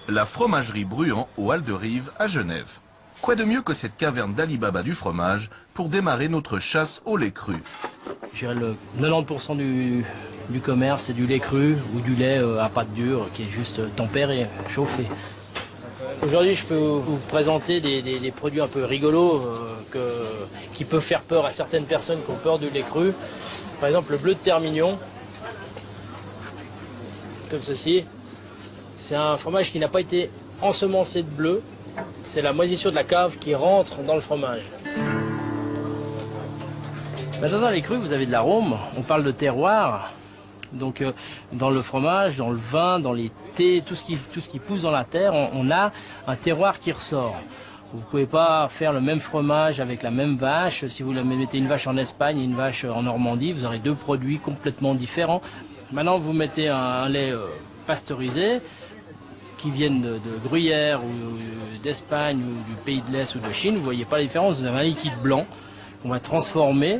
La fromagerie Bruant au Hall de Rive à Genève. Quoi de mieux que cette caverne d'Ali Baba du fromage pour démarrer notre chasse au lait cru? Je dirais le 90% du commerce, c'est du lait cru ou du lait à pâte dure qui est juste tempéré, chauffé. Aujourd'hui, je peux vous présenter des produits un peu rigolos qui peuvent faire peur à certaines personnes qui ont peur du lait cru. Par exemple, le bleu de terre mignon, comme ceci. C'est un fromage qui n'a pas été ensemencé de bleu. C'est la moisissure de la cave qui rentre dans le fromage. Dans les crus, vous avez de l'arôme. On parle de terroir. Donc dans le fromage, dans le vin, dans les thés, tout ce qui pousse dans la terre, on a un terroir qui ressort. Vous ne pouvez pas faire le même fromage avec la même vache. Si vous mettez une vache en Espagne et une vache en Normandie, vous aurez deux produits complètement différents. Maintenant, vous mettez un lait pasteurisé qui viennent de Gruyère ou d'Espagne ou du pays de l'Est ou de Chine. Vous ne voyez pas la différence. Vous avez un liquide blanc qu'on va transformer.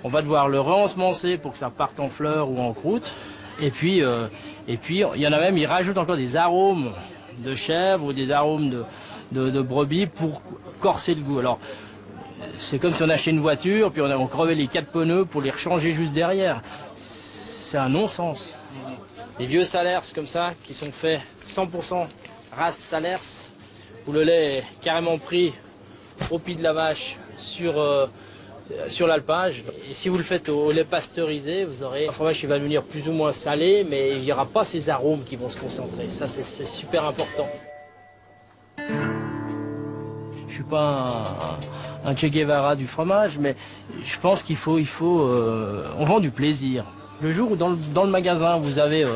On va devoir le re-ensemencer pour que ça parte en fleurs ou en croûte. Et puis, il y en a même, ils rajoutent encore des arômes de chèvre ou des arômes de brebis pour corser le goût. Alors, c'est comme si on achetait une voiture, puis on crevait les 4 pneus pour les rechanger juste derrière. C'est un non-sens. Des vieux Salers comme ça, qui sont faits 100% race Salers, où le lait est carrément pris au pied de la vache sur l'alpage. Et si vous le faites au lait pasteurisé, vous aurez un fromage qui va devenir plus ou moins salé, mais il n'y aura pas ces arômes qui vont se concentrer. Ça, c'est super important. Je ne suis pas un Che Guevara du fromage, mais je pense qu'il faut on vend du plaisir. Le jour où dans le magasin vous avez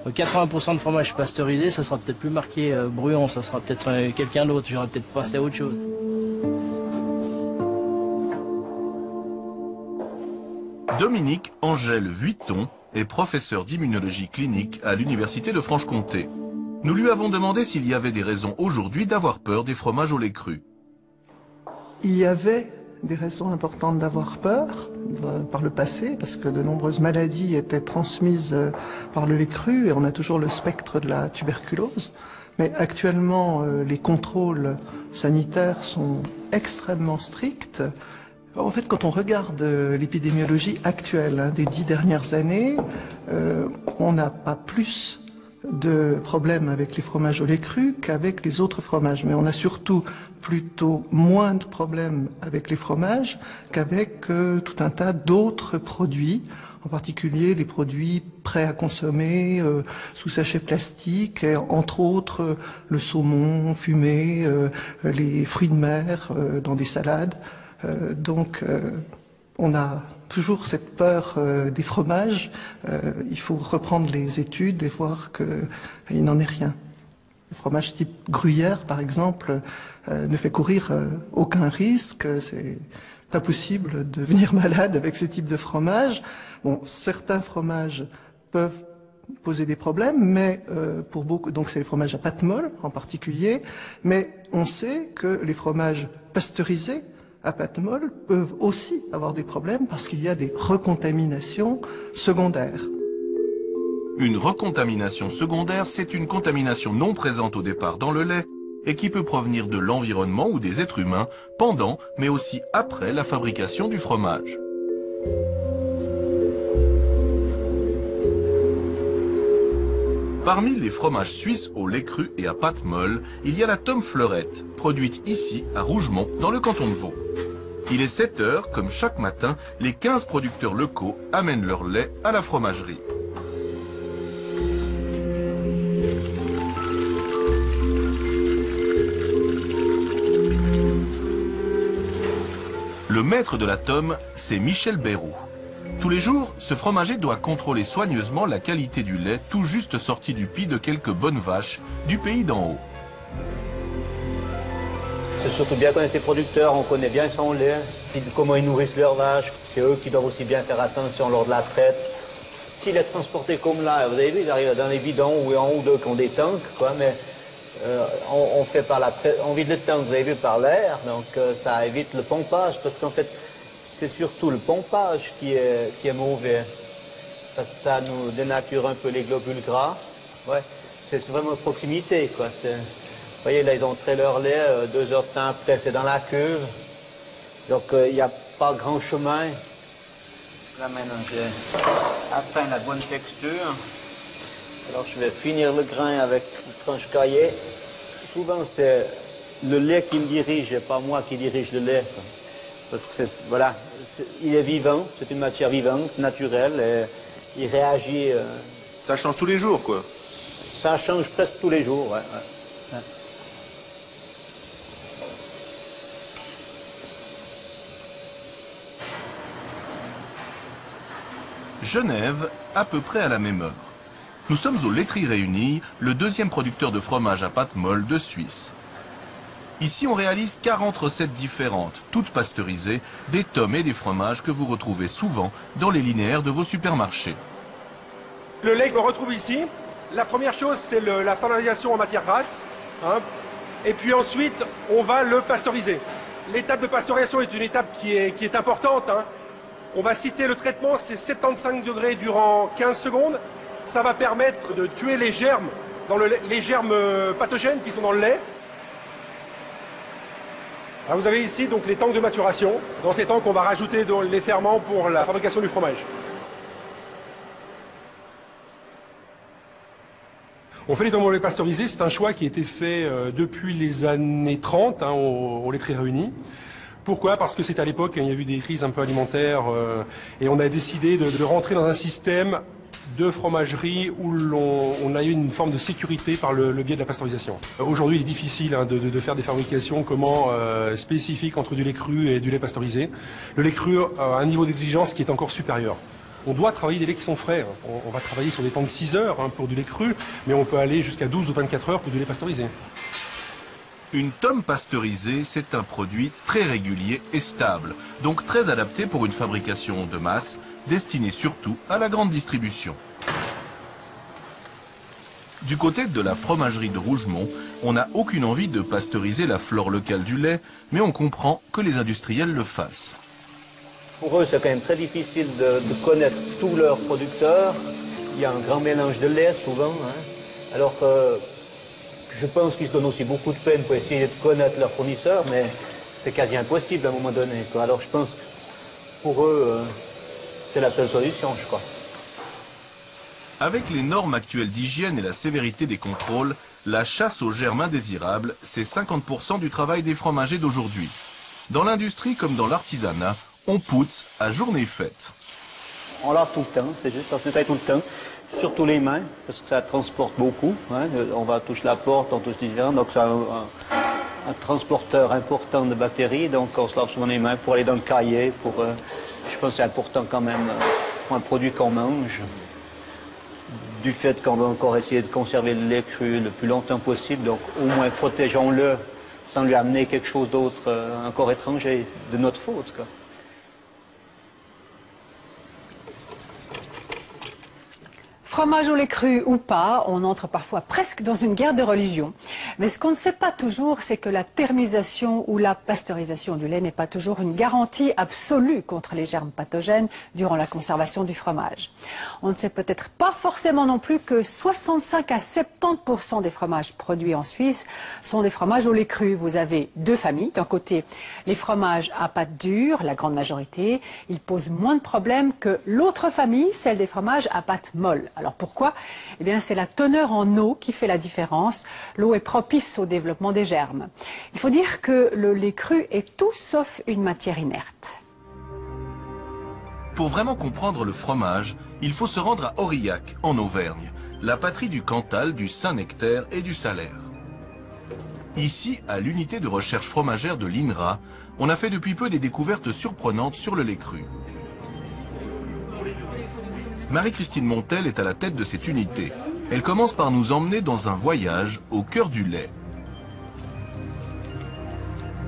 80% de fromage pasteurisé, ça sera peut-être plus marqué Bruant, ça sera peut-être quelqu'un d'autre, j'aurais peut-être passé à autre chose. Dominique Angèle Vuitton est professeur d'immunologie clinique à l'Université de Franche-Comté. Nous lui avons demandé s'il y avait des raisons aujourd'hui d'avoir peur des fromages au lait cru. Il y avait des raisons importantes d'avoir peur par le passé, parce que de nombreuses maladies étaient transmises par le lait cru, et on a toujours le spectre de la tuberculose. Mais actuellement, les contrôles sanitaires sont extrêmement stricts. En fait, quand on regarde l'épidémiologie actuelle des 10 dernières années, on n'a pas plus de problèmes avec les fromages au lait cru qu'avec les autres fromages. Mais on a surtout plutôt moins de problèmes avec les fromages qu'avec tout un tas d'autres produits, en particulier les produits prêts à consommer sous sachet plastique, et entre autres le saumon fumé, les fruits de mer dans des salades. Donc on a toujours cette peur des fromages. Il faut reprendre les études et voir qu'il n'en est rien. Le fromage type Gruyère, par exemple, ne fait courir aucun risque. C'est pas possible de devenir malade avec ce type de fromage. Bon, certains fromages peuvent poser des problèmes, mais pour beaucoup, donc c'est les fromages à pâte molle en particulier, mais on sait que les fromages pasteurisés à pâte molle peuvent aussi avoir des problèmes parce qu'il y a des recontaminations secondaires. Une recontamination secondaire, c'est une contamination non présente au départ dans le lait et qui peut provenir de l'environnement ou des êtres humains pendant, mais aussi après la fabrication du fromage. Parmi les fromages suisses au lait cru et à pâte molle, il y a la Tome Fleurette, produite ici à Rougemont, dans le canton de Vaud. Il est 7 heures, comme chaque matin, les 15 producteurs locaux amènent leur lait à la fromagerie. Le maître de la Tome, c'est Michel Beyroux. Tous les jours, ce fromager doit contrôler soigneusement la qualité du lait tout juste sorti du pis de quelques bonnes vaches du pays d'en haut. C'est surtout bien connaître ses producteurs, on connaît bien son lait, comment ils nourrissent leurs vaches. C'est eux qui doivent aussi bien faire attention lors de la traite. S'il est transporté comme là, vous avez vu, il arrive dans les bidons ou en haut d'eux qui ont des tanks, quoi, mais on fait par on vide le tank, vous avez vu, par l'air, donc ça évite le pompage, parce qu'en fait, c'est surtout le pompage qui est mauvais, parce que ça nous dénature un peu les globules gras. Ouais. c'est vraiment proximité, quoi. Vous voyez, là, ils ont trait leur lait, 2 heures de temps après, c'est dans la cuve. Donc, il n'y a pas grand chemin. Là, maintenant, j'ai atteint la bonne texture. Alors, je vais finir le grain avec une tranche caillée. Souvent, c'est le lait qui me dirige et pas moi qui dirige le lait, quoi. Parce que voilà, il est vivant, c'est une matière vivante, naturelle, et il réagit. Ça change tous les jours, quoi. Ça change presque tous les jours, ouais. Genève, à peu près à la même heure. Nous sommes aux Laiteries Réunies, le deuxième producteur de fromage à pâte molle de Suisse. Ici, on réalise 40 recettes différentes, toutes pasteurisées, des tomes et des fromages que vous retrouvez souvent dans les linéaires de vos supermarchés. Le lait qu'on retrouve ici, la première chose, c'est la standardisation en matière grasse. Hein, et puis ensuite, on va le pasteuriser. L'étape de pasteurisation est une étape qui est importante. Hein. On va citer le traitement, c'est 75 degrés durant 15 secondes. Ça va permettre de tuer les germes, les germes pathogènes qui sont dans le lait. Alors vous avez ici donc les tanks de maturation. Dans ces tanks, on va rajouter les ferments pour la fabrication du fromage. On fait les tomes au lait pasteurisé, c'est un choix qui a été fait depuis les années 30 hein, aux Laiteries Réunies. Pourquoi? Parce que c'est à l'époque, il y a eu des crises un peu alimentaires et on a décidé de rentrer dans un système de fromagerie où on a eu une forme de sécurité par le biais de la pasteurisation. Aujourd'hui, il est difficile hein, de faire des fabrications spécifiques entre du lait cru et du lait pasteurisé. Le lait cru a un niveau d'exigence qui est encore supérieur. On doit travailler des laits qui sont frais. On va travailler sur des temps de 6 heures hein, pour du lait cru, mais on peut aller jusqu'à 12 ou 24 heures pour du lait pasteurisé. Une tome pasteurisée, c'est un produit très régulier et stable, donc très adapté pour une fabrication de masse, destinée surtout à la grande distribution. Du côté de la fromagerie de Rougemont, on n'a aucune envie de pasteuriser la flore locale du lait, mais on comprend que les industriels le fassent. Pour eux, c'est quand même très difficile de connaître tous leurs producteurs. Il y a un grand mélange de lait souvent. Hein. Alors je pense qu'ils se donnent aussi beaucoup de peine pour essayer de connaître leurs fournisseurs, mais c'est quasi impossible à un moment donné, quoi. Alors je pense que pour eux, c'est la seule solution, je crois. Avec les normes actuelles d'hygiène et la sévérité des contrôles, la chasse aux germes indésirables, c'est 50% du travail des fromagers d'aujourd'hui. Dans l'industrie comme dans l'artisanat, on pousse à journée faite. On lave tout le temps, c'est juste, on se nettoie tout le temps. Surtout les mains, parce que ça transporte beaucoup. Hein. On va toucher la porte, on touche les gens, donc c'est un transporteur important de bactéries. Donc on se lave souvent les mains pour aller dans le cahier. Je pense que c'est important quand même pour un produit qu'on mange. Du fait qu'on va encore essayer de conserver le lait cru le plus longtemps possible, donc au moins protégeons-le sans lui amener quelque chose d'autre encore étranger, de notre faute, quoi. Fromage au lait cru ou pas, on entre parfois presque dans une guerre de religion. Mais ce qu'on ne sait pas toujours, c'est que la thermisation ou la pasteurisation du lait n'est pas toujours une garantie absolue contre les germes pathogènes durant la conservation du fromage. On ne sait peut-être pas forcément non plus que 65 à 70% des fromages produits en Suisse sont des fromages au lait cru. Vous avez deux familles. D'un côté, les fromages à pâte dure, la grande majorité, ils posent moins de problèmes que l'autre famille, celle des fromages à pâte molle. Alors pourquoi? Eh bien, c'est la teneur en eau qui fait la différence. L'eau est propice au développement des germes. Il faut dire que le lait cru est tout sauf une matière inerte. Pour vraiment comprendre le fromage, il faut se rendre à Aurillac, en Auvergne, la patrie du Cantal, du Saint-Nectaire et du Salaire. Ici, à l'unité de recherche fromagère de l'INRA, on a fait depuis peu des découvertes surprenantes sur le lait cru. Marie-Christine Montel est à la tête de cette unité. Elle commence par nous emmener dans un voyage au cœur du lait.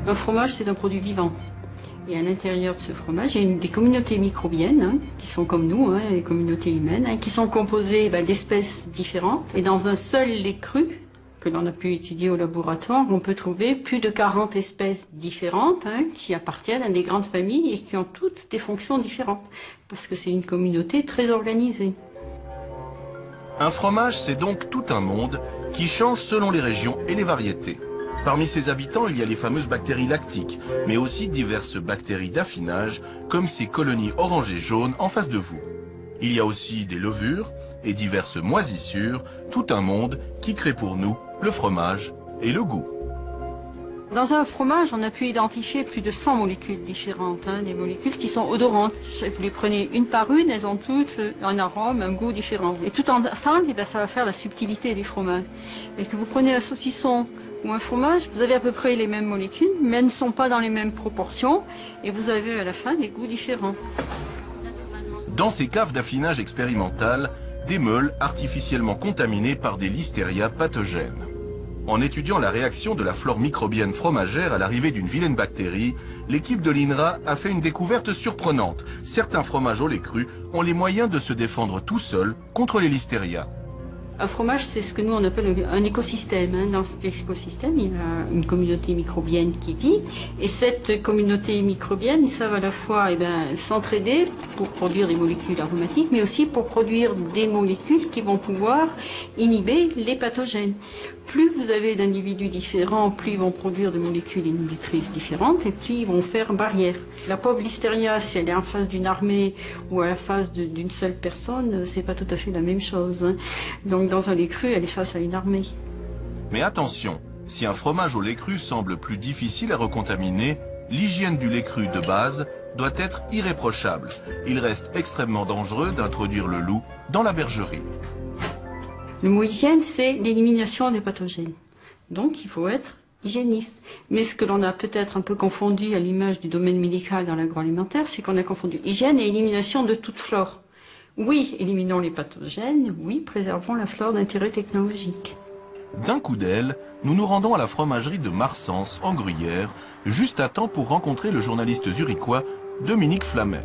Un fromage, c'est un produit vivant. Et à l'intérieur de ce fromage, il y a des communautés microbiennes, qui sont comme nous, les communautés humaines, qui sont composées d'espèces différentes. Et dans un seul lait cru, que l'on a pu étudier au laboratoire, on peut trouver plus de 40 espèces différentes qui appartiennent à des grandes familles et qui ont toutes des fonctions différentes. Parce que c'est une communauté très organisée. Un fromage, c'est donc tout un monde qui change selon les régions et les variétés. Parmi ses habitants, il y a les fameuses bactéries lactiques, mais aussi diverses bactéries d'affinage, comme ces colonies orange et jaune en face de vous. Il y a aussi des levures et diverses moisissures, tout un monde qui crée pour nous le fromage et le goût. Dans un fromage, on a pu identifier plus de 100 molécules différentes, des molécules qui sont odorantes. Vous les prenez une par une, elles ont toutes un arôme, un goût différent. Et tout ensemble, ça va faire la subtilité des fromages. Et que vous prenez un saucisson ou un fromage, vous avez à peu près les mêmes molécules, mais elles ne sont pas dans les mêmes proportions, et vous avez à la fin des goûts différents. Dans ces caves d'affinage expérimental, des meules artificiellement contaminées par des listeria pathogènes. En étudiant la réaction de la flore microbienne fromagère à l'arrivée d'une vilaine bactérie, l'équipe de l'INRA a fait une découverte surprenante. Certains fromages au lait cru ont les moyens de se défendre tout seuls contre les listeria. Un fromage, c'est ce que nous on appelle un écosystème. Dans cet écosystème, il y a une communauté microbienne qui vit. Et cette communauté microbienne, ils savent à la fois s'entraider pour produire des molécules aromatiques, mais aussi pour produire des molécules qui vont pouvoir inhiber les pathogènes. Plus vous avez d'individus différents, plus ils vont produire de molécules inhibitrices différentes et plus ils vont faire barrière. La pauvre listeria, si elle est en face d'une armée ou à la face d'une seule personne, c'est pas tout à fait la même chose. Donc dans un lait cru, elle est face à une armée. Mais attention, si un fromage au lait cru semble plus difficile à recontaminer, l'hygiène du lait cru de base doit être irréprochable. Il reste extrêmement dangereux d'introduire le loup dans la bergerie. Le mot hygiène, c'est l'élimination des pathogènes. Donc, il faut être hygiéniste. Mais ce que l'on a peut-être un peu confondu à l'image du domaine médical dans l'agroalimentaire, c'est qu'on a confondu hygiène et élimination de toute flore. Oui, éliminons les pathogènes, oui, préservons la flore d'intérêt technologique. D'un coup d'aile, nous nous rendons à la fromagerie de Marsens, en Gruyère, juste à temps pour rencontrer le journaliste zurichois Dominique Flammer.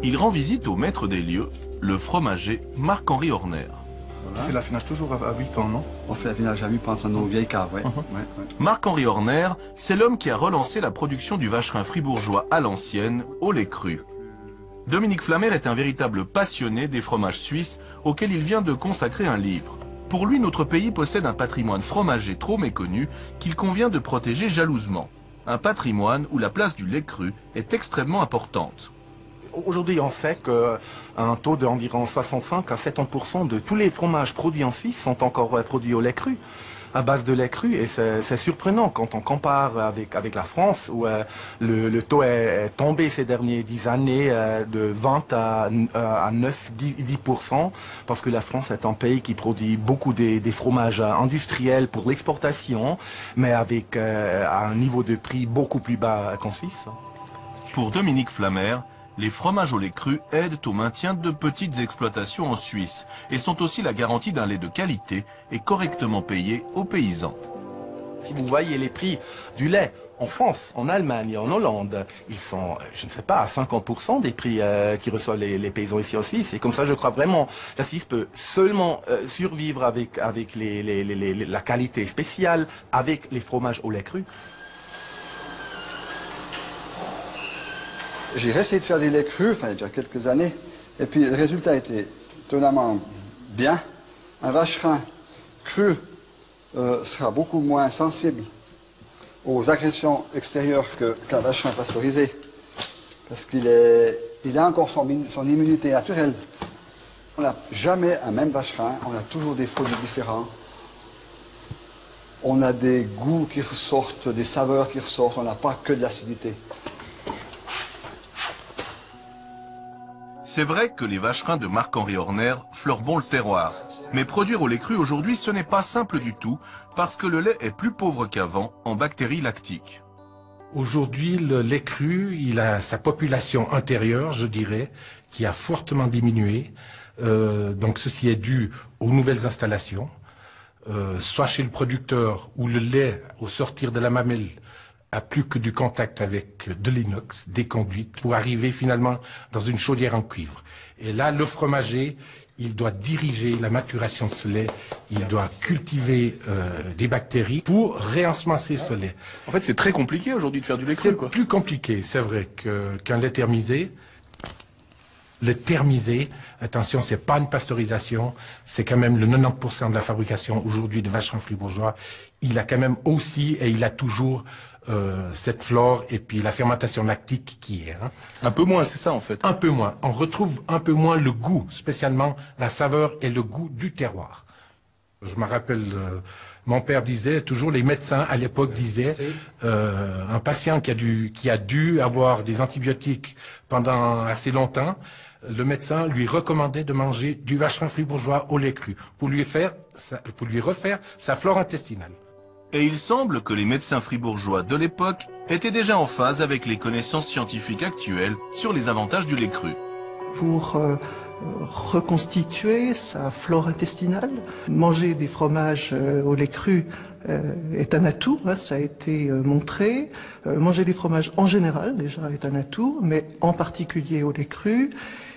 Il rend visite au maître des lieux, le fromager Marc-Henri Horner. Tu fais l'affinage toujours à 8 ans, non? On fait l'affinage à 8 ans dans nos vieilles caves, oui. Marc-Henri Horner, c'est l'homme qui a relancé la production du vacherin fribourgeois à l'ancienne, au lait cru. Dominique Flammer est un véritable passionné des fromages suisses auxquels il vient de consacrer un livre. Pour lui, notre pays possède un patrimoine fromager trop méconnu qu'il convient de protéger jalousement. Un patrimoine où la place du lait cru est extrêmement importante. Aujourd'hui, on sait qu'un taux d'environ 65 à 70% de tous les fromages produits en Suisse sont encore produits au lait cru, à base de lait cru. Et c'est surprenant quand on compare avec la France, où le taux est tombé ces dernières 10 années de 20 à 9-10%, parce que la France est un pays qui produit beaucoup des fromages industriels pour l'exportation, mais avec un niveau de prix beaucoup plus bas qu'en Suisse. Pour Dominique Flammer, les fromages au lait cru aident au maintien de petites exploitations en Suisse et sont aussi la garantie d'un lait de qualité et correctement payé aux paysans. Si vous voyez les prix du lait en France, en Allemagne et en Hollande, ils sont, je ne sais pas, à 50% des prix qui reçoivent les paysans ici en Suisse. Et comme ça, je crois vraiment la Suisse peut seulement survivre avec la qualité spéciale, avec les fromages au lait cru. J'ai essayé de faire des laits crus, il y a déjà quelques années, et puis le résultat était étonnamment bien. Un vacherin cru sera beaucoup moins sensible aux agressions extérieures qu'un vacherin pasteurisé, parce qu'il a encore son immunité naturelle. On n'a jamais un même vacherin, on a toujours des produits différents. On a des goûts qui ressortent, des saveurs qui ressortent, on n'a pas que de l'acidité. C'est vrai que les vacherins de Marc-Henri Horner fleurent bon le terroir. Mais produire au lait cru aujourd'hui, ce n'est pas simple du tout, parce que le lait est plus pauvre qu'avant en bactéries lactiques. Aujourd'hui, le lait cru, il a sa population intérieure, je dirais, qui a fortement diminué. Donc ceci est dû aux nouvelles installations, soit chez le producteur, où le lait, au sortir de la mamelle, a plus que du contact avec de l'inox, des conduites, pour arriver finalement dans une chaudière en cuivre. Et là, le fromager, il doit diriger la maturation de ce lait, il doit cultiver des bactéries pour réensemencer ce lait. En fait, c'est très compliqué aujourd'hui de faire du lait cru, quoi. C'est plus compliqué, c'est vrai, qu'un lait thermisé. le thermiser. Attention, c'est pas une pasteurisation, c'est quand même le 90% de la fabrication aujourd'hui de vacherin fribourgeois. Il a quand même aussi, et il a toujours cette flore et puis la fermentation lactique qui est. Hein. Un peu moins, c'est ça en fait. Un peu moins. On retrouve un peu moins le goût, spécialement la saveur et le goût du terroir. Je me rappelle, mon père disait, toujours les médecins à l'époque disaient, un patient qui a dû avoir des antibiotiques pendant assez longtemps, le médecin lui recommandait de manger du vacherin fribourgeois au lait cru pour lui refaire sa flore intestinale. Et il semble que les médecins fribourgeois de l'époque étaient déjà en phase avec les connaissances scientifiques actuelles sur les avantages du lait cru. Pour reconstituer sa flore intestinale, manger des fromages au lait cru est un atout, hein, ça a été montré. Manger des fromages en général déjà est un atout, mais en particulier au lait cru.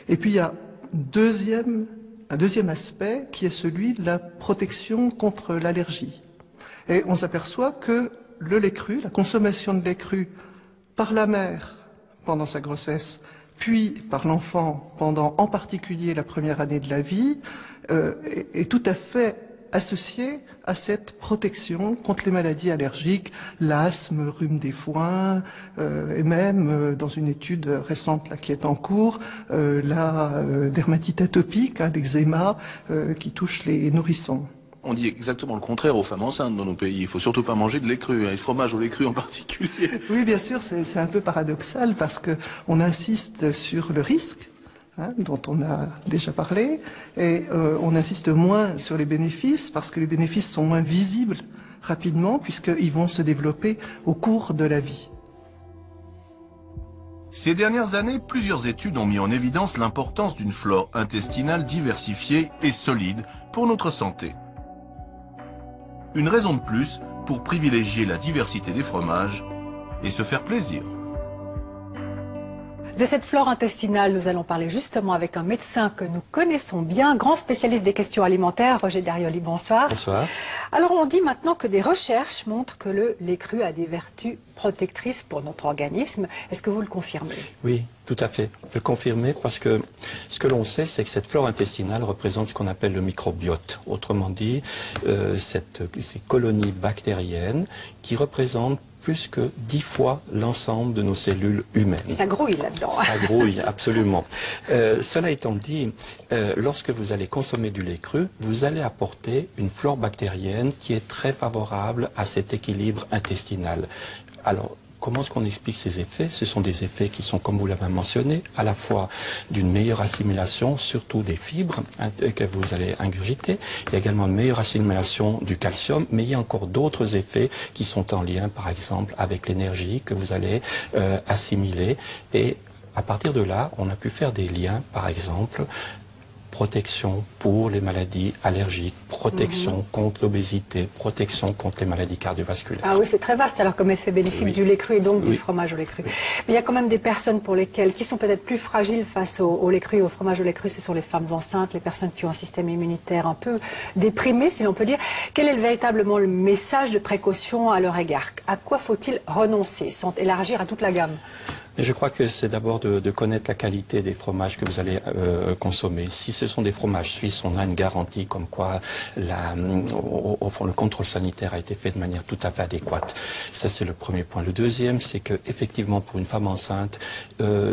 Et puis il y a un deuxième aspect qui est celui de la protection contre l'allergie. Et on s'aperçoit que le lait cru, la consommation de lait cru par la mère pendant sa grossesse, puis par l'enfant pendant en particulier la première année de la vie, est tout à fait associée à cette protection contre les maladies allergiques, l'asthme, rhume des foins, et même dans une étude récente là, qui est en cours, la dermatite atopique, hein, l'eczéma, qui touche les nourrissons. On dit exactement le contraire aux femmes enceintes dans nos pays. Il faut surtout pas manger de lait cru, et de fromage au lait cru en particulier. Oui, bien sûr, c'est un peu paradoxal parce que on insiste sur le risque, hein, dont on a déjà parlé, et on insiste moins sur les bénéfices parce que les bénéfices sont moins visibles rapidement puisqu'ils vont se développer au cours de la vie. Ces dernières années, plusieurs études ont mis en évidence l'importance d'une flore intestinale diversifiée et solide pour notre santé. Une raison de plus pour privilégier la diversité des fromages et se faire plaisir. De cette flore intestinale, nous allons parler justement avec un médecin que nous connaissons bien, grand spécialiste des questions alimentaires, Roger Darioli, bonsoir. Bonsoir. Alors on dit maintenant que des recherches montrent que le lait cru a des vertus protectrices pour notre organisme. Est-ce que vous le confirmez? Oui, tout à fait. Je le confirme parce que ce que l'on sait, c'est que cette flore intestinale représente ce qu'on appelle le microbiote. Autrement dit, ces colonies bactériennes qui représentent plus que 10 fois l'ensemble de nos cellules humaines. Ça grouille là-dedans. Ça grouille, absolument. Cela étant dit, lorsque vous allez consommer du lait cru, vous allez apporter une flore bactérienne qui est très favorable à cet équilibre intestinal. Alors, comment est-ce qu'on explique ces effets? Ce sont des effets qui sont, comme vous l'avez mentionné, à la fois d'une meilleure assimilation, surtout des fibres que vous allez ingurgiter. Il y a également une meilleure assimilation du calcium, mais il y a encore d'autres effets qui sont en lien, par exemple, avec l'énergie que vous allez assimiler. Et à partir de là, on a pu faire des liens, par exemple, protection pour les maladies allergiques, protection contre l'obésité, protection contre les maladies cardiovasculaires. Ah oui, c'est très vaste alors comme effet bénéfique du lait cru et donc du fromage au lait cru. Mais il y a quand même des personnes pour lesquelles, qui sont peut-être plus fragiles face au lait cru et au fromage au lait cru, ce sont les femmes enceintes, les personnes qui ont un système immunitaire un peu déprimé, si l'on peut dire. Quel est véritablement le message de précaution à leur égard? À quoi faut-il renoncer sans élargir à toute la gamme? Et je crois que c'est d'abord de connaître la qualité des fromages que vous allez consommer. Si ce sont des fromages suisses, on a une garantie comme quoi au fond, le contrôle sanitaire a été fait de manière tout à fait adéquate. Ça, c'est le premier point. Le deuxième, c'est que effectivement, pour une femme enceinte,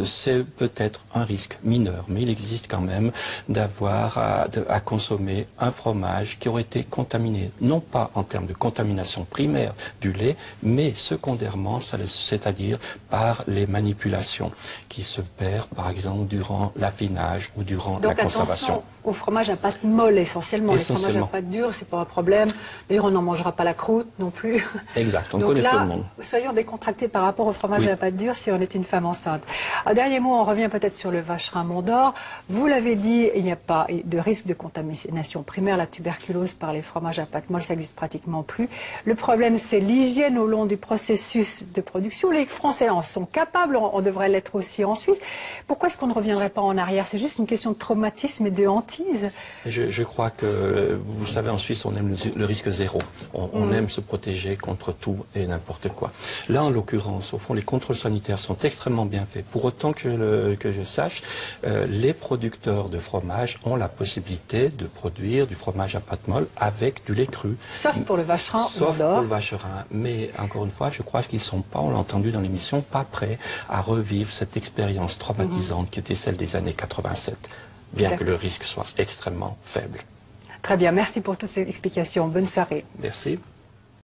c'est peut-être un risque mineur, mais il existe quand même d'avoir à consommer un fromage qui aurait été contaminé, non pas en termes de contamination primaire du lait, mais secondairement, c'est-à-dire par les manipulations qui se perdent, par exemple, durant l'affinage ou durant la conservation. Donc au fromage à pâte molle essentiellement. Les fromages à pâte dure, c'est pas un problème. D'ailleurs, on n'en mangera pas la croûte non plus. Exact, on donc connaît là, tout le monde. Soyons décontractés par rapport au fromage à la pâte dure si on est une femme enceinte. Un dernier mot, on revient peut-être sur le vacherin Mont d'Or. Vous l'avez dit, il n'y a pas de risque de contamination primaire. La tuberculose par les fromages à pâte molle, ça n'existe pratiquement plus. Le problème, c'est l'hygiène au long du processus de production. Les Français en sont capables, on devrait l'être aussi en Suisse. Pourquoi est-ce qu'on ne reviendrait pas en arrière? C'est juste une question de traumatisme et de hantise. bêtises? Je crois que, vous savez, en Suisse, on aime le risque zéro. On aime se protéger contre tout et n'importe quoi. Là, en l'occurrence, au fond, les contrôles sanitaires sont extrêmement bien faits. Pour autant que je sache, les producteurs de fromage ont la possibilité de produire du fromage à pâte molle avec du lait cru. Sauf pour le vacherin. Sauf pour le vacherin. Mais, encore une fois, je crois qu'ils ne sont pas, on l'a entendu dans l'émission, pas prêts à revivre cette expérience traumatisante qui était celle des années 87, bien que le risque soit extrêmement faible. Très bien, merci pour toutes ces explications. Bonne soirée. Merci.